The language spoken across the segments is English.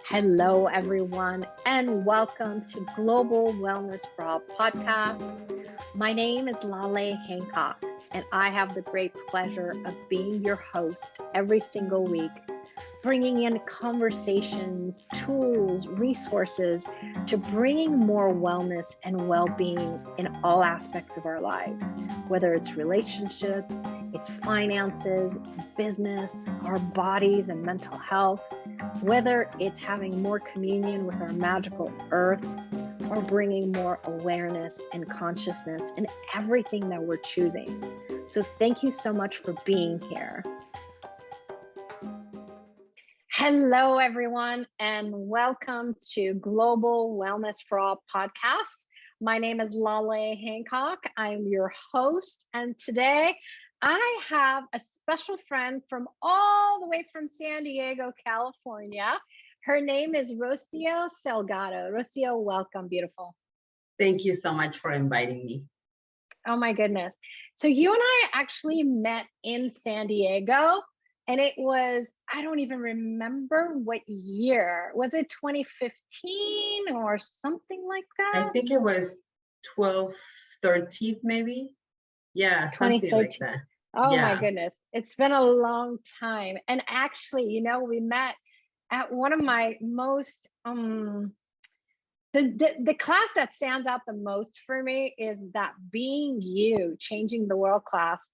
Hello, everyone, and welcome to Global Wellness for All podcast. My name is Laleh Hancock, and I have the great pleasure of being your host every single week, bringing in conversations, tools, resources to bringing more wellness and well-being in all aspects of our lives, whether it's relationships, it's finances, business, our bodies and mental health, whether it's having more communion with our magical earth or bringing more awareness and consciousness in everything that we're choosing. So thank you so much for being here. Hello, everyone, and welcome to Global Wellness for All podcast. My name is Laleh Hancock. I'm your host, and today I have a special friend from all the way from San Diego, California. Her name is Rocio Salgado. Rocio, welcome, beautiful. Thank you so much for inviting me. Oh my goodness. So you and I actually met in San Diego, and it was, I don't even remember what year. Was it 2015 or something like that? I think it was 12th, 13th, maybe. Yeah, something like that. Oh yeah. My goodness. It's been a long time. And actually, we met at one of my most, the class that stands out the most for me is that Being You, Changing the World class,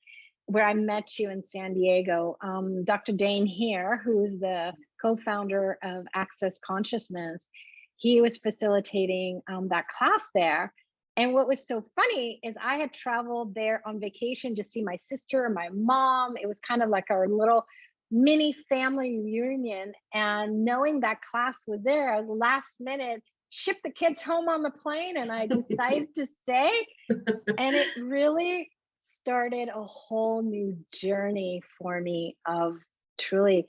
where I met you in San Diego. Dr. Dane here, who's the co-founder of Access Consciousness, he was facilitating that class there. And what was so funny is I had traveled there on vacation to see my sister and my mom. It was kind of like our little mini family reunion. And knowing that class was there, last minute, shipped the kids home on the plane, and I decided to stay. And it really started a whole new journey for me of truly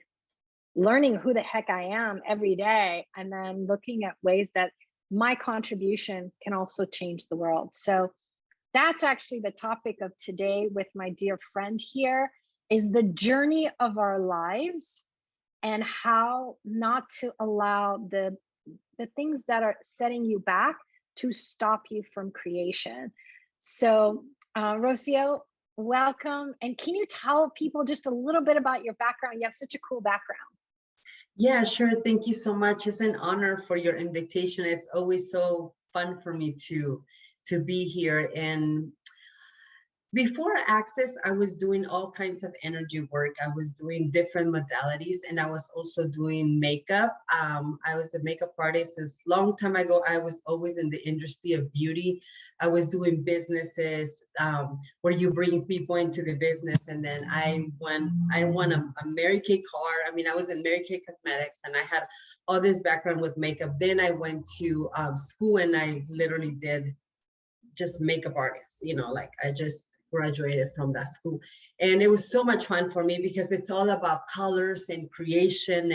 learning who the heck I am every day, and then looking at ways that my contribution can also change the world. So that's actually the topic of today with my dear friend here, is the journey of our lives and how not to allow the things that are setting you back to stop you from creation. So Rocio, welcome. And can you tell people just a little bit about your background? You have such a cool background. Yeah, sure. Thank you so much. It's an honor for your invitation. It's always so fun for me to be here. And before Access, I was doing all kinds of energy work. I was doing different modalities, and I was also doing makeup. I was a makeup artist since long time ago. I was always in the industry of beauty. I was doing businesses where you bring people into the business, and then I won a Mary Kay car. I mean, I was in Mary Kay Cosmetics, and I had all this background with makeup. Then I went to school, and I literally did just makeup artists. Like I just graduated from that school, and it was so much fun for me because it's all about colors and creation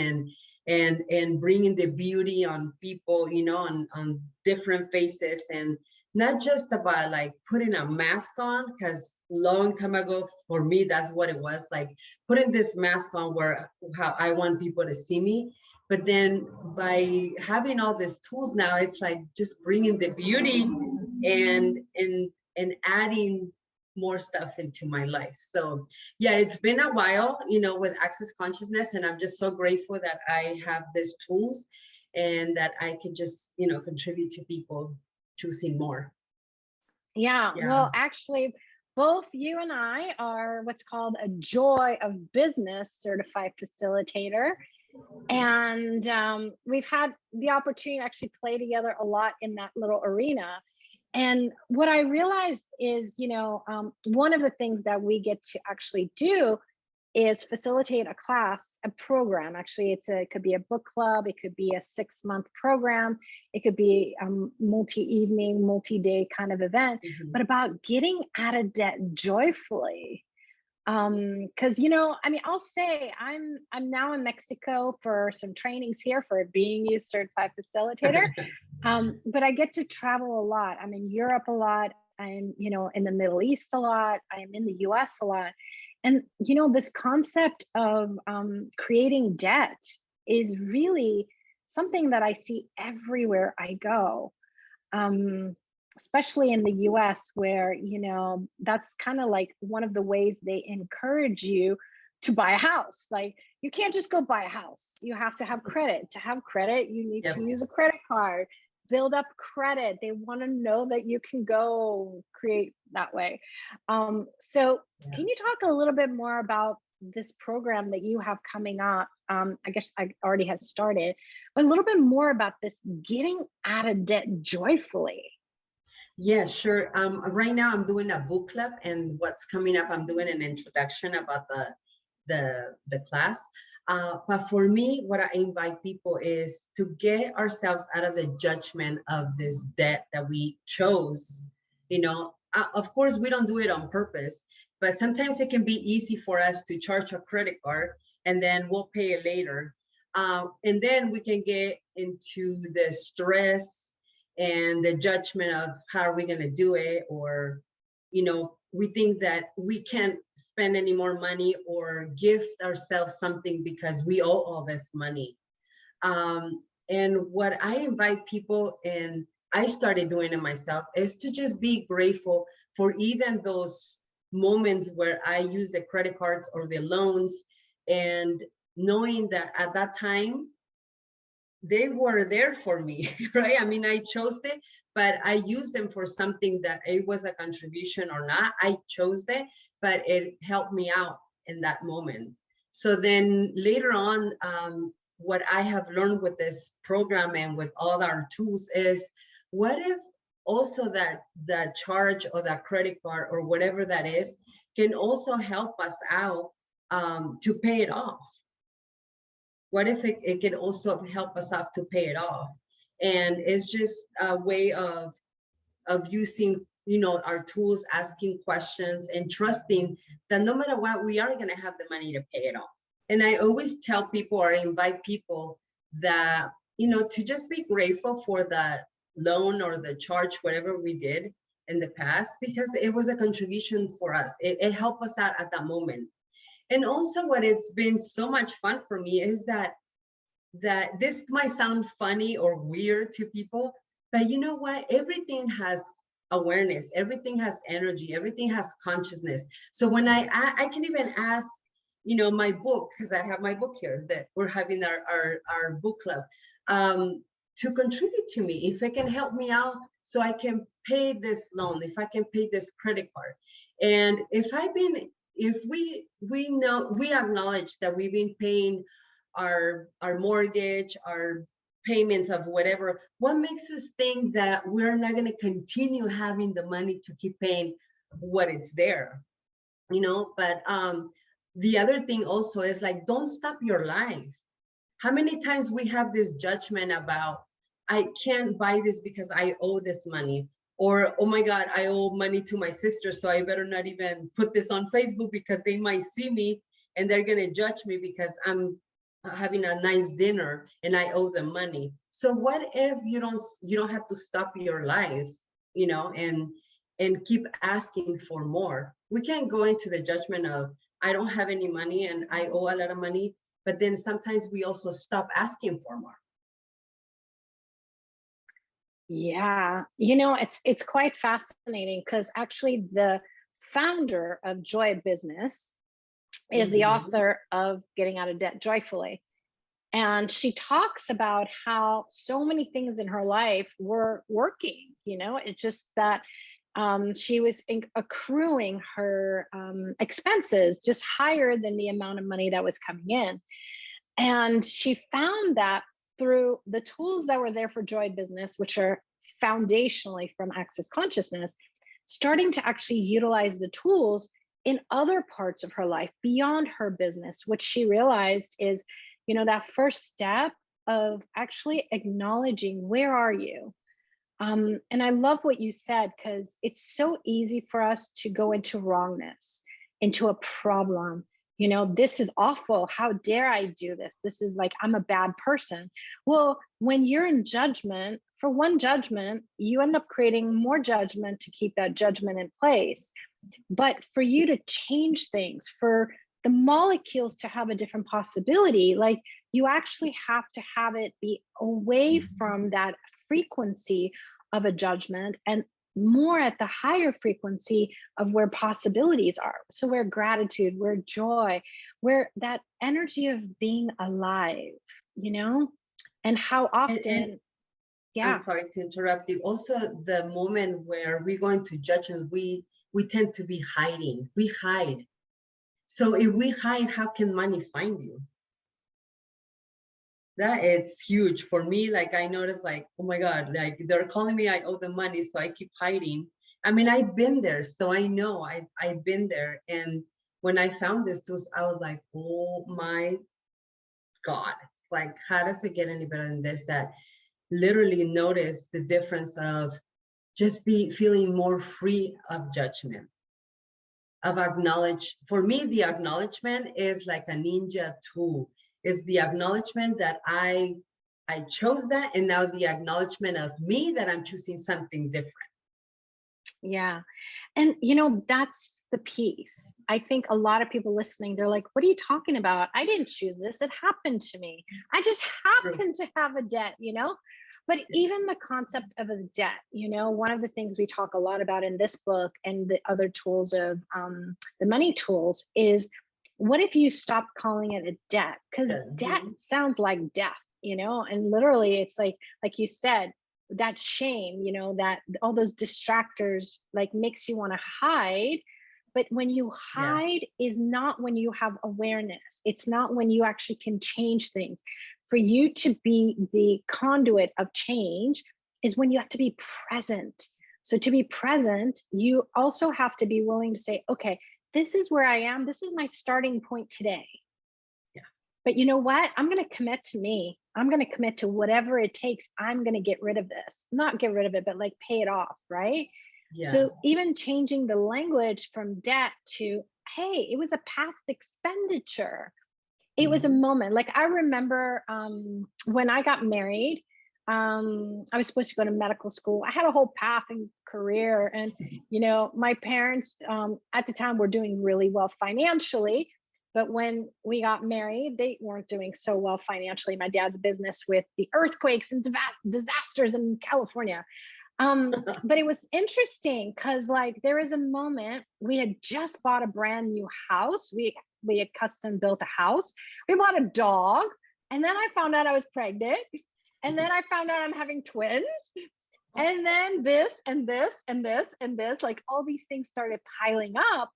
and bringing the beauty on people, on different faces, and not just about like putting a mask on, because long time ago for me that's what it was, like putting this mask on where how I want people to see me. But then by having all these tools now, it's like just bringing the beauty and adding more stuff into my life. So yeah, it's been a while, with Access Consciousness, and I'm just so grateful that I have these tools and that I can just, contribute to people choosing more. Yeah. Well, actually, both you and I are what's called a Joy of Business certified facilitator. And we've had the opportunity to actually play together a lot in that little arena. And what I realized is, one of the things that we get to actually do is facilitate a class, a program. Actually, it could be a book club, it could be a 6-month program, it could be a multi-evening, multi-day kind of event, but about getting out of debt joyfully. Because I'll say I'm now in Mexico for some trainings here for Being You certified facilitator. But I get to travel a lot. I'm in Europe a lot. I'm, in the Middle East a lot. I'm in the US a lot. And, this concept of creating debt is really something that I see everywhere I go, especially in the US, where, that's kind of like one of the ways they encourage you to buy a house. Like, you can't just go buy a house. You have to have credit. To have credit, you need Yep. to use a credit card, build up credit. They want to know that you can go create that way. So Yeah. can you talk a little bit more about this program that you have coming up? I guess I already has started, but a little bit more about this getting out of debt joyfully. Yeah, sure. Right now I'm doing a book club, and what's coming up, I'm doing an introduction about the class. But for me, what I invite people is to get ourselves out of the judgment of this debt that we chose. Of course, we don't do it on purpose, but sometimes it can be easy for us to charge a credit card and then we'll pay it later. And then we can get into the stress and the judgment of how are we going to do it, or we think that we can't spend any more money or gift ourselves something because we owe all this money. And what I invite people, and I started doing it myself, is to just be grateful for even those moments where I use the credit cards or the loans, and knowing that at that time they were there for me, right? I mean, I chose it, but I used them for something that it was a contribution or not. I chose it, but it helped me out in that moment. So then later on, what I have learned with this program and with all our tools is, what if also that charge or that credit card or whatever that is can also help us out to pay it off? What if it can also help us out to pay it off? And it's just a way of using, our tools, asking questions, and trusting that no matter what, we are going to have the money to pay it off. And I always tell people, or invite people, that, to just be grateful for that loan or the charge, whatever we did in the past, because it was a contribution for us. It helped us out at that moment. And also, what it's been so much fun for me is that this might sound funny or weird to people, but you know what? Everything has awareness, everything has energy, everything has consciousness. So when I can even ask, my book, because I have my book here, that we're having our book club, to contribute to me, if it can help me out so I can pay this loan, if I can pay this credit card. And if we acknowledge that we've been paying our mortgage, our payments of whatever, what makes us think that we're not going to continue having the money to keep paying what it's there? But the other thing also is, like, don't stop your life. How many times we have this judgment about, I can't buy this because I owe this money, or, oh my God, I owe money to my sister, so I better not even put this on Facebook because they might see me and they're going to judge me because I'm having a nice dinner and I owe them money. So what if you don't have to stop your life, and keep asking for more? We can't go into the judgment of, I don't have any money and I owe a lot of money, but then sometimes we also stop asking for more. Yeah, it's quite fascinating, because actually the founder of Joy of Business is the author of Getting Out of Debt Joyfully. And she talks about how so many things in her life were working. It's just that she was accruing her expenses just higher than the amount of money that was coming in. And she found that through the tools that were there for Joy Business, which are foundationally from Access Consciousness, starting to actually utilize the tools in other parts of her life beyond her business, which she realized is, that first step of actually acknowledging, where are you? And I love what you said, because it's so easy for us to go into wrongness, into a problem. This is awful. How dare I do this? This is like, I'm a bad person. Well, when you're in judgment, for one judgment, you end up creating more judgment to keep that judgment in place. But for you to change things, for the molecules to have a different possibility. Like you actually have to have it be away from that frequency of a judgment and more at the higher frequency of where possibilities are. So where gratitude, where joy, where that energy of being alive, you know, and how often, And yeah. I'm sorry to interrupt you. Also, the moment where we go into judgment, we tend to be hiding. We hide. So if we hide, how can money find you? That it's huge for me. Like I noticed, like, oh my God, like they're calling me, I owe them money, so I keep hiding. I mean, I've been there, so I know I've been there. And when I found this tools, I was like, oh my God, it's like, how does it get any better than this? That literally notice the difference of just be feeling more free of judgment, of acknowledge. For me, the acknowledgement is like a ninja tool. Is the acknowledgement that I chose that, and now the acknowledgement of me that I'm choosing something different. Yeah. And you know, that's the piece. I think a lot of people listening, they're like, what are you talking about? I didn't choose this. It happened to me. I just happened to have a debt, you know? But even the concept of a debt, you know, one of the things we talk a lot about in this book and the other tools of the money tools is, what if you stop calling it a debt? Because debt sounds like death, you know, and literally it's like you said, that shame, you know, that all those distractors like makes you want to hide. But when you hide is not when you have awareness. It's not when you actually can change things. For you to be the conduit of change is when you have to be present. So to be present, you also have to be willing to say, okay, this is where I am. This is my starting point today. But you know what? I'm going to commit to me. I'm going to commit to whatever it takes. I'm going to get rid of this, not get rid of it, but like pay it off. Right. Yeah. So even changing the language from debt to, hey, it was a past expenditure. It was a moment. Like I remember when I got married, I was supposed to go to medical school. I had a whole path and career. And, you know, my parents at the time were doing really well financially. But when we got married, they weren't doing so well financially. My dad's business with the earthquakes and disasters in California. But it was interesting because like there was a moment, we had just bought a brand new house. We had custom built a house. We bought a dog. And then I found out I was pregnant. And then I found out I'm having twins. And then this and this and this and this, like all these things started piling up.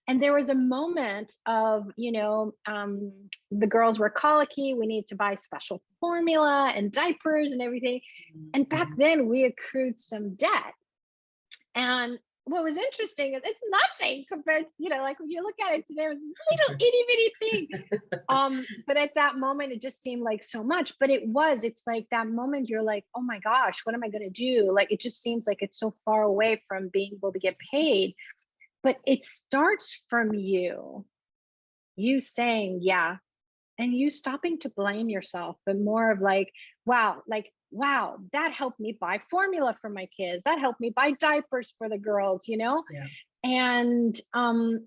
And there was a moment of, you know, the girls were colicky. We need to buy special formula and diapers and everything. And back then we accrued some debt. And what was interesting is it's nothing compared to, you know, like when you look at it today, it's this little itty bitty thing. But at that moment, it just seemed like so much. But it's like that moment you're like, oh my gosh, what am I going to do? Like, it just seems like it's so far away from being able to get paid. But it starts from you saying, yeah, and you stopping to blame yourself, but more of like, wow, that helped me buy formula for my kids. That helped me buy diapers for the girls, you know? Yeah. And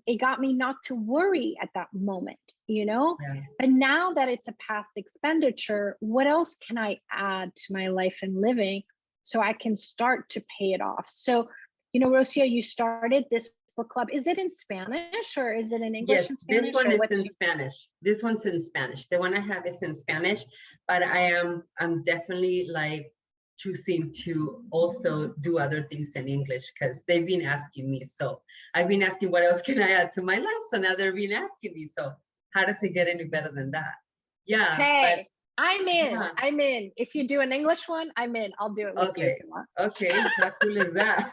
it got me not to worry at that moment, you know? Yeah. But now that it's a past expenditure, what else can I add to my life and living so I can start to pay it off? So, you know, Rocio, you started this book club. Is it in Spanish or is it in English? Yes, and Spanish, this one is in Spanish. This one's in Spanish. The one I have is in Spanish, but I'm definitely like choosing to also do other things in English because they've been asking me. So I've been asking what else can I add to my life? So now they've been asking me. So how does it get any better than that? Yeah. Hey, I'm in. Yeah. I'm in. If you do an English one, I'm in. I'll do it with you if you want. Okay. How cool is that?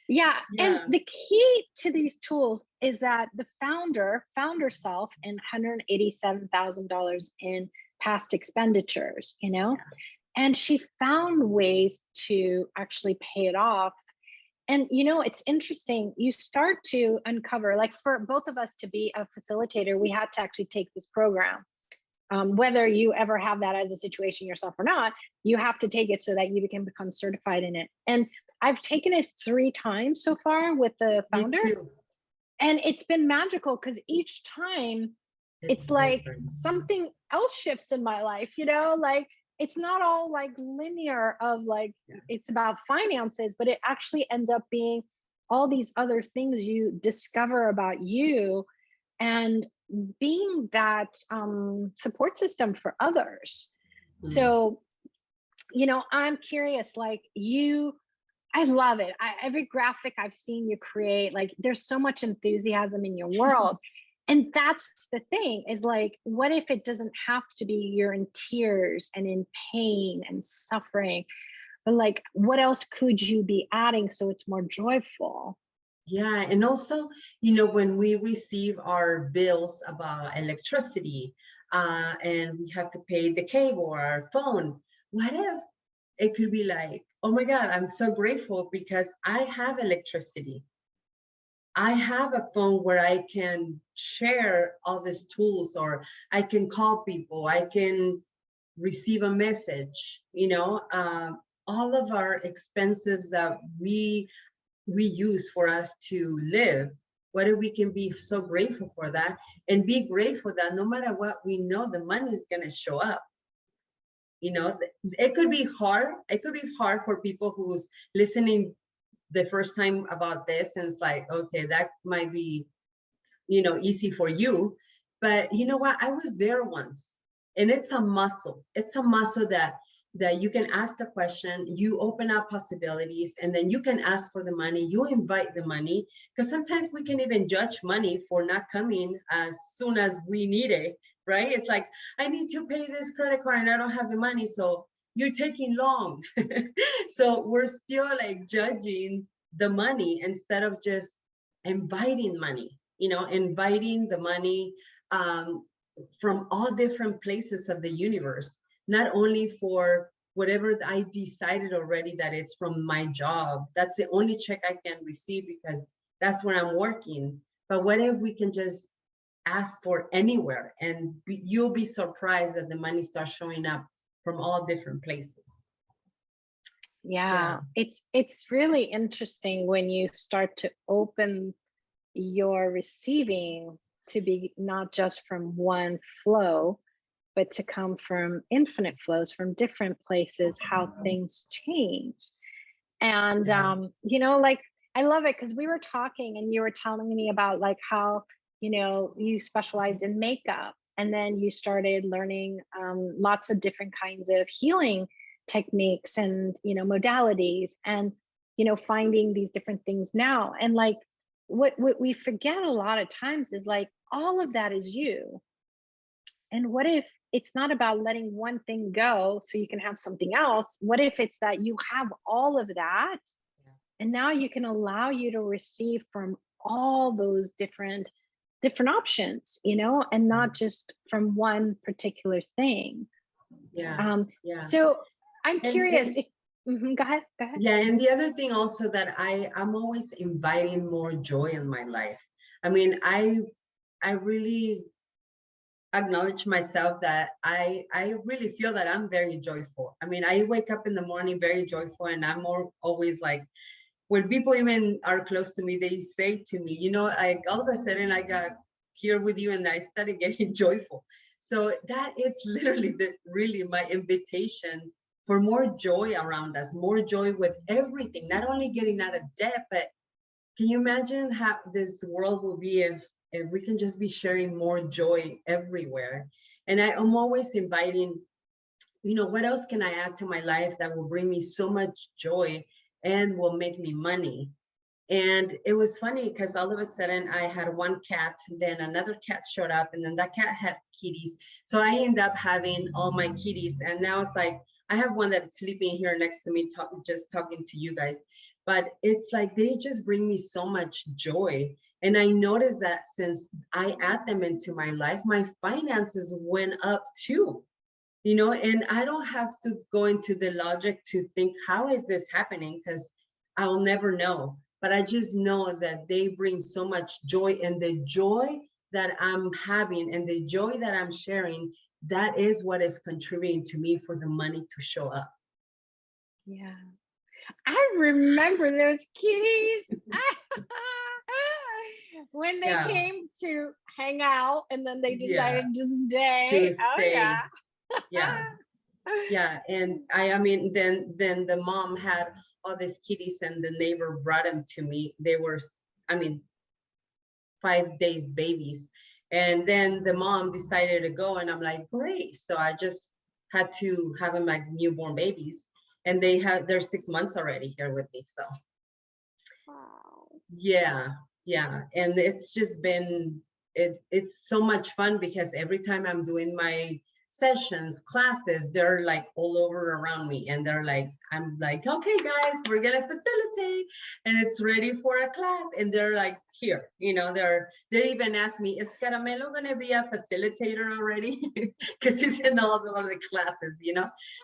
Yeah. And the key to these tools is that the founder found herself in $187,000 in past expenditures, you know, and she found ways to actually pay it off. And, you know, it's interesting. You start to uncover, like for both of us to be a facilitator, we had to actually take this program. Whether you ever have that as a situation yourself or not, you have to take it so that you can become certified in it. And I've taken it 3 times so far with the founder. And it's been magical because each time it's like different. something else shifts in my life, like it's not all like linear of like, it's about finances, but it actually ends up being all these other things you discover about you and being that support system for others. So, I'm curious, like I love it. Every graphic I've seen you create, like there's so much enthusiasm in your world. And that's the thing is like, what if it doesn't have to be you're in tears and in pain and suffering, but like, what else could you be adding so it's more joyful? Yeah, and also, when we receive our bills about electricity, and we have to pay the cable or our phone, what if it could be like, oh my God, I'm so grateful because I have electricity. I have a phone where I can share all these tools, or I can call people, I can receive a message, all of our expenses that we use for us to live. What if we can be so grateful for that and be grateful that no matter what, we know the money is going to show up. It could be hard. It could be hard for people who's listening the first time about this, and it's like, okay, that might be, easy for you. But you know what? I was there once, and it's a muscle. It's a muscle that you can ask a question, you open up possibilities, and then you can ask for the money, you invite the money, because sometimes we can even judge money for not coming as soon as we need it, right? It's like, I need to pay this credit card and I don't have the money, so you're taking long. So we're still like judging the money instead of just inviting money, inviting the money from all different places of the universe, not only for whatever I decided already that it's from my job. That's the only check I can receive because that's where I'm working. But what if we can just ask for anywhere, and you'll be surprised that the money starts showing up from all different places. Yeah, it's really interesting when you start to open your receiving to be not just from one flow, but to come from infinite flows from different places, how things change. And like, I love it because we were talking and you were telling me about like how you specialize in makeup, and then you started learning lots of different kinds of healing techniques and modalities, and finding these different things now. And like what we forget a lot of times is like all of that is you. And what if it's not about letting one thing go so you can have something else? What if it's that you have all of that, and now you can allow you to receive from all those different options, and not just from one particular thing. So I'm curious if go ahead. Yeah, and the other thing also that I'm always inviting more joy in my life. I mean, I really acknowledge myself that I really feel that I'm very joyful. I mean, I wake up in the morning very joyful, and I'm always like, when people even are close to me, they say to me, like all of a sudden I got here with you and I started getting joyful. So that it's literally really my invitation for more joy around us, more joy with everything, not only getting out of debt, but can you imagine how this world will be if we can just be sharing more joy everywhere? And I'm always inviting, what else can I add to my life that will bring me so much joy and will make me money? And it was funny because all of a sudden I had one cat, then another cat showed up, and then that cat had kitties. So I ended up having all my kitties. And now it's like, I have one that's sleeping here next to me, just talking to you guys. But it's like, they just bring me so much joy. And I noticed that since I add them into my life, my finances went up too. And I don't have to go into the logic to think, how is this happening? Because I'll never know. But I just know that they bring so much joy, and the joy that I'm having and the joy that I'm sharing, that is what is contributing to me for the money to show up. Yeah. I remember those kitties. when they Yeah. came to hang out and then they Yeah. decided to stay. To Oh stay. yeah. Yeah. Yeah. And I mean, then the mom had all these kitties and the neighbor brought them to me. They were, I mean, 5 days babies. And then the mom decided to go, and I'm like, great. So I just had to have them like newborn babies, and they're 6 months already here with me. So Wow. yeah, yeah. And it's just been it's so much fun because every time I'm doing my sessions, classes, they're like all over around me, and they're like, I'm like, okay guys, we're gonna facilitate, and it's ready for a class, and they're like, here, they're even asked me, is Caramelo gonna be a facilitator already? Because he's in all the other classes.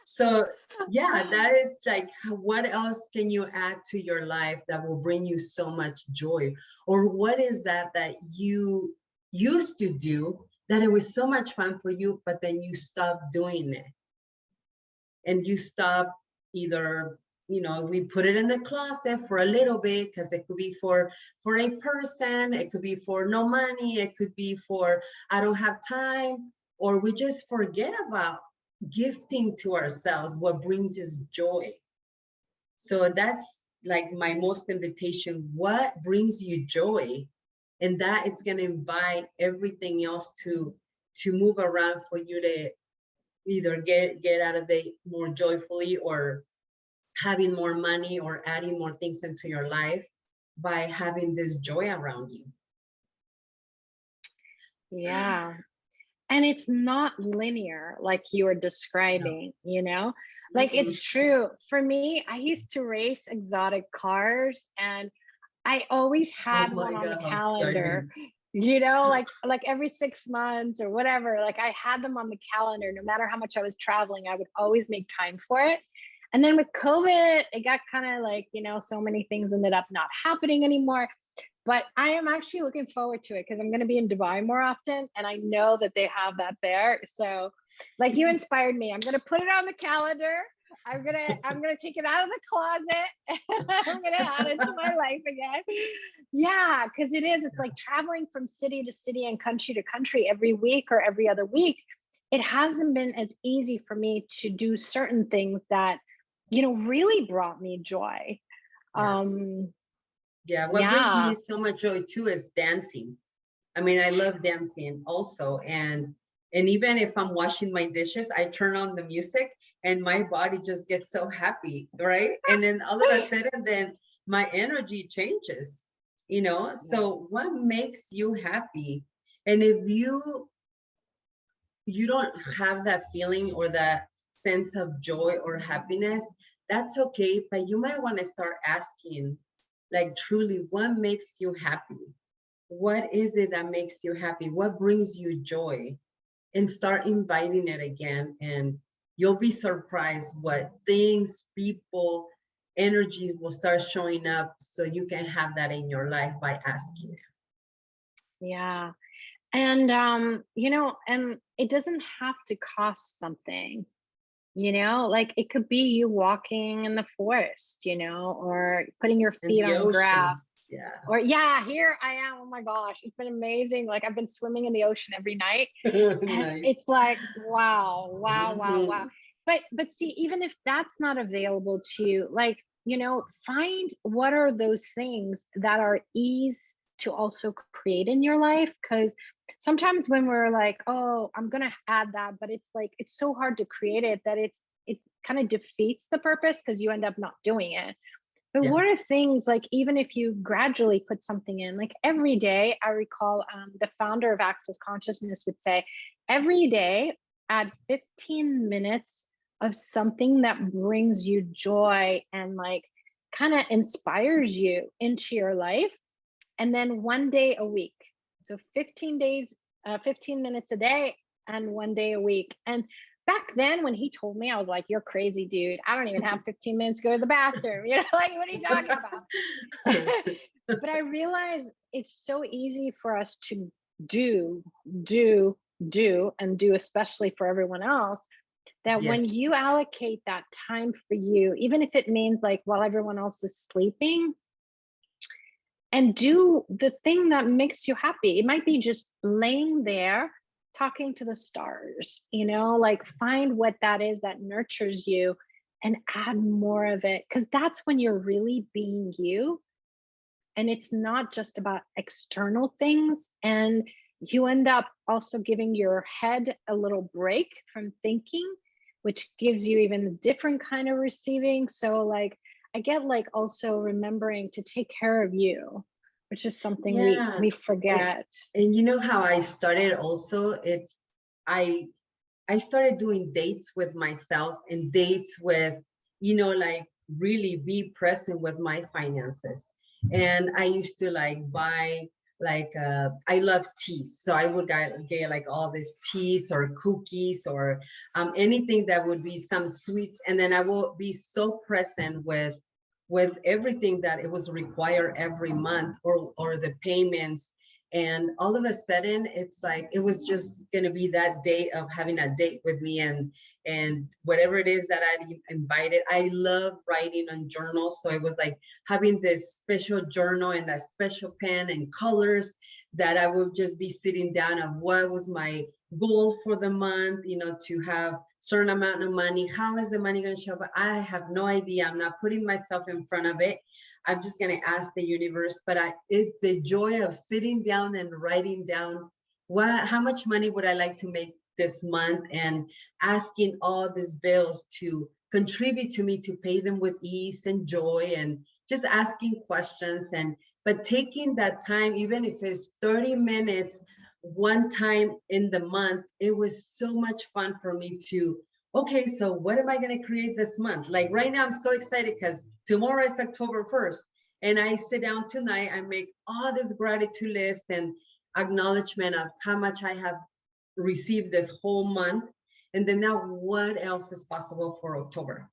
So yeah, that is like, what else can you add to your life that will bring you so much joy? Or what is that you used to do that it was so much fun for you, but then you stopped doing it? And you stop, either we put it in the closet for a little bit because it could be for a person, it could be for no money, it could be for I don't have time, or we just forget about gifting to ourselves what brings us joy. So that's like my most invitation. What brings you joy? And that it's going to invite everything else to move around for you to either get out of the more joyfully, or having more money, or adding more things into your life by having this joy around you. Yeah. And it's not linear like you were describing, like it's true. For me, I used to race exotic cars, and I always Oh had one my on the God, how calendar, exciting. like every 6 months or whatever. Like I had them on the calendar, no matter how much I was traveling, I would always make time for it. And then with COVID, it got kind of like, so many things ended up not happening anymore. But I am actually looking forward to it because I'm going to be in Dubai more often, and I know that they have that there. So, like, you inspired me. I'm going to put it on the calendar. I'm gonna take it out of the closet. I'm gonna add it to my life again. Yeah, because it's like traveling from city to city and country to country every week or every other week. It hasn't been as easy for me to do certain things that really brought me joy. Yeah. Yeah, what brings me Yeah. so much joy too is dancing. I mean, I love dancing also. And even if I'm washing my dishes, I turn on the music and my body just gets so happy, right? And then all of a sudden, then my energy changes. So what makes you happy? And if you don't have that feeling or that sense of joy or happiness, that's okay. But you might want to start asking, like, truly, what makes you happy? What is it that makes you happy? What brings you joy? And start inviting it again. And you'll be surprised what things, people, energies will start showing up, so you can have that in your life by asking it. Yeah. And and it doesn't have to cost something, like it could be you walking in the forest, or putting your And feet the on ocean. grass. Yeah. Or here I am. Oh my gosh, it's been amazing. Like I've been swimming in the ocean every night. And Nice. it's like, wow, wow, wow, wow. Mhm. But see, even if that's not available to you, like, find what are those things that are ease to also create in your life. Because sometimes when we're like, oh, I'm gonna add that, but it's like it's so hard to create it that it kind of defeats the purpose because you end up not doing it. But Yeah. what are things like, even if you gradually put something in, like every day, I recall the founder of Access Consciousness would say, every day, add 15 minutes of something that brings you joy and like kind of inspires you into your life. And then one day a week. So 15 days, 15 minutes a day and one day a week. And back then when he told me, I was like, you're crazy, dude. I don't even have 15 minutes to go to the bathroom. Like, what are you talking about? But I realized it's so easy for us to do, and do, especially for everyone else, that when Yes. you allocate that time for you, even if it means like while everyone else is sleeping, and do the thing that makes you happy. It might be just laying there talking to the stars, like find what that is that nurtures you and add more of it, because that's when you're really being you. And it's not just about external things. And you end up also giving your head a little break from thinking, which gives you even a different kind of receiving. So like, I get like also remembering to take care of you, which is something we forget. And you know how I started also? I started doing dates with myself and dates with, like really be present with my finances. And I used to like buy I love teas. So I would get like all these teas or cookies or anything that would be some sweets. And then I will be so present with everything that it was required every month or the payments. And all of a sudden, it's like, it was just going to be that day of having a date with me and whatever it is that I invited. I love writing on journals. So it was like having this special journal and that special pen and colors that I would just be sitting down of what was my goal for the month, to have certain amount of money. How is the money going to show up? I have no idea. I'm not putting myself in front of it. I'm just going to ask the universe, but it's the joy of sitting down and writing down how much money would I like to make this month, and asking all these bills to contribute to me to pay them with ease and joy, and just asking questions, but taking that time, even if it's 30 minutes, one time in the month. It was so much fun for me to, okay, so what am I going to create this month? Like right now, I'm so excited because tomorrow is October 1st. And I sit down tonight, I make all this gratitude list and acknowledgement of how much I have received this whole month. And then now what else is possible for October?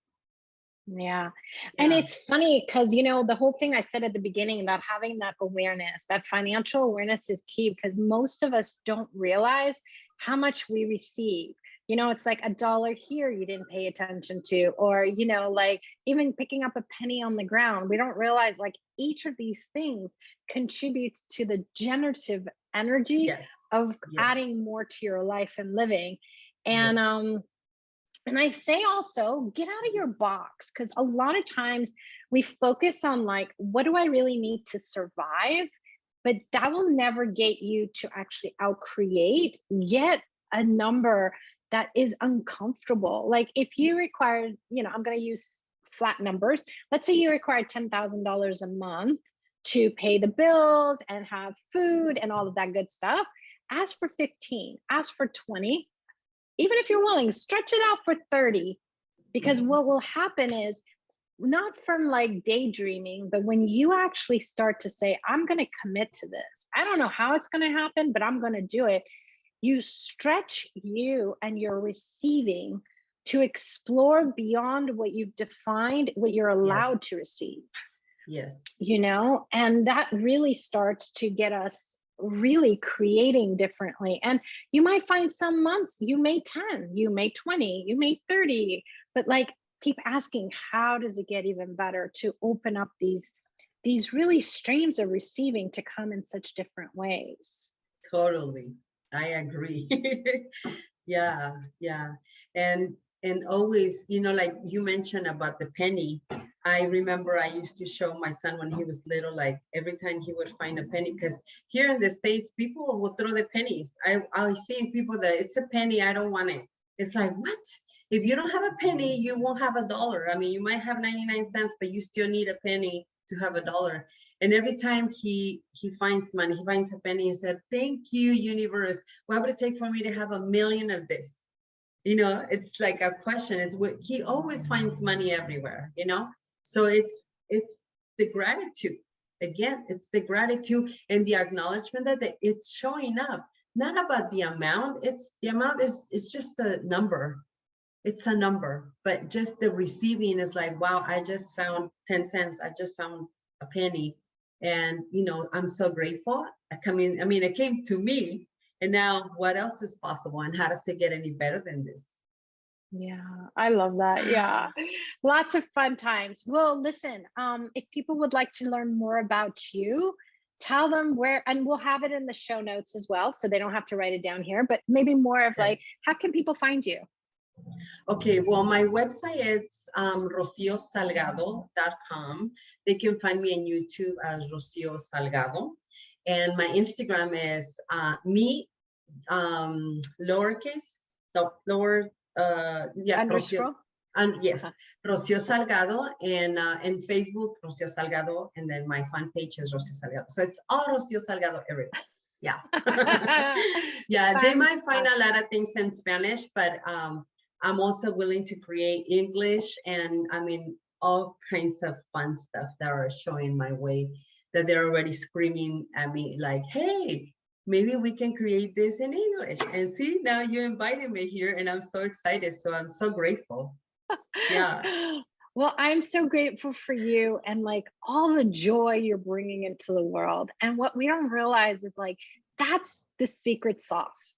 Yeah. And it's funny because, the whole thing I said at the beginning about having that awareness, that financial awareness is key, because most of us don't realize how much we receive. It's like $1 here you didn't pay attention to, or, like even picking up a penny on the ground. We don't realize like each of these things contributes to the generative energy of adding more to your life and living. And I say also get out of your box, because a lot of times we focus on like, what do I really need to survive? But that will never get you to actually outcreate, get a number that is uncomfortable. Like if you required, I'm going to use flat numbers. Let's say you require $10,000 a month to pay the bills and have food and all of that good stuff. Ask for 15, ask for 20. Even if you're willing, stretch it out for 30, because what will happen is, not from like daydreaming, but when you actually start to say, I'm going to commit to this. I don't know how it's going to happen, but I'm going to do it. You stretch you and your receiving to explore beyond what you've defined, what you're allowed to receive. Yes. And that really starts to get us really creating differently. And you might find some months you made 10, you made 20, you made 30, but like keep asking, how does it get even better to open up these really streams of receiving to come in such different ways? Totally. I agree. Yeah. And always, like you mentioned about the penny. I remember I used to show my son when he was little, like every time he would find a penny, because here in the States, people will throw the pennies. I see people that it's a penny, I don't want it. It's like, what? If you don't have a penny, you won't have $1. I mean, you might have 99 cents, but you still need a penny to have $1. And every time he finds money, he finds a penny, he said, thank you, universe. What would it take for me to have 1,000,000 of this? It's like a question. It's what he always finds money everywhere, So it's the gratitude. Again, it's the gratitude and the acknowledgement that it's showing up. Not about the amount. The amount is just a number. It's a number, but just the receiving is like, wow, I just found 10 cents. I just found a penny. And, I'm so grateful. It came to me. And now what else is possible, and how does it get any better than this? Yeah, I love that. Yeah. Lots of fun times. Well, listen, if people would like to learn more about you, tell them where, and we'll have it in the show notes as well, so they don't have to write it down here, but maybe more of like, how can people find you? Okay, well, my website is rociosalgado.com. They can find me on YouTube as Rocio Salgado. And my Instagram is lowercase, so lower, Underscore? yes, Rocio Salgado, and Facebook, Rocio Salgado, and then my fan page is Rocio Salgado. So it's all Rocio Salgado everywhere. Yeah. Yeah, they might find a lot of things in Spanish, but I'm also willing to create English, and I mean, all kinds of fun stuff that are showing my way, that they're already screaming at me like, hey, maybe we can create this in English. And see, now you invited me here and I'm so excited. So I'm so grateful. Yeah. Well, I'm so grateful for you and like all the joy you're bringing into the world. And what we don't realize is like, that's the secret sauce.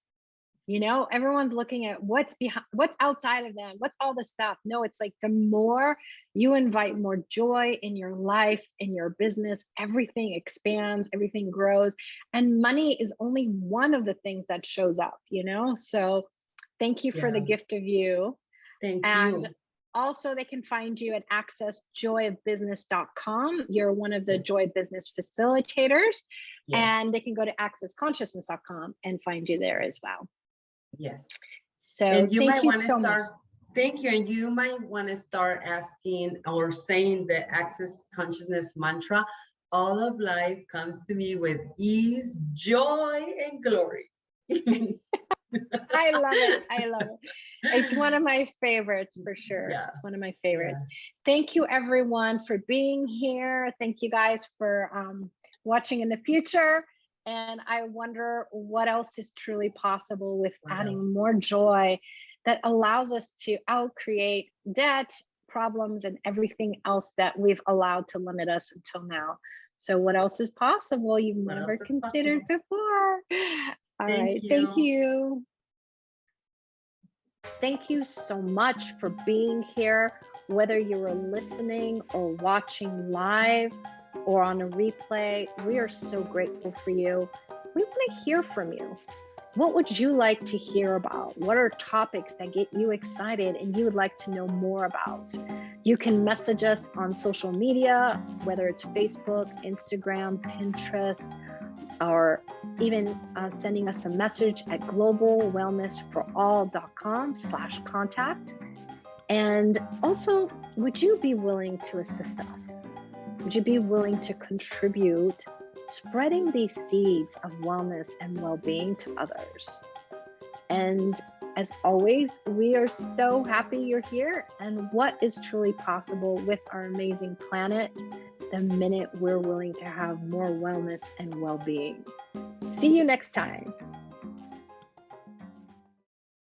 You know, everyone's looking at what's behind, what's outside of them, what's all the stuff. No, it's like the more you invite more joy in your life, in your business, everything expands, everything grows. And money is only one of the things that shows up, you know? So thank you for the gift of you. Thank and you. Also, they can find you at accessjoyofbusiness.com. You're one of the Joy Business Facilitators. Yes. And they can go to accessconsciousness.com and find you there as well. Yes. So and you thank might you want to so start. much. Thank you. And you might want to start asking or saying the Access Consciousness mantra. All of life comes to me with ease, joy, and glory. I love it. I love it. It's one of my favorites for sure. Yeah. It's one of my favorites. Yeah. Thank you everyone for being here. Thank you guys for watching in the future. And I wonder what else is truly possible with adding more joy that allows us to outcreate debt, problems, and everything else that we've allowed to limit us until now. So what else is possible you've never considered before? All right. Thank you. Thank you so much for being here, whether you were listening or watching live or on a replay. We are so grateful for you. We want to hear from you. What would you like to hear about? What are topics that get you excited and you would like to know more about? You can message us on social media, whether it's Facebook, Instagram, Pinterest, or even sending us a message at globalwellnessforall.com/contact. And also, would you be willing to assist us? Would you be willing to contribute spreading these seeds of wellness and well-being to others? And as always, we are so happy you're here and what is truly possible with our amazing planet the minute we're willing to have more wellness and well-being. See you next time.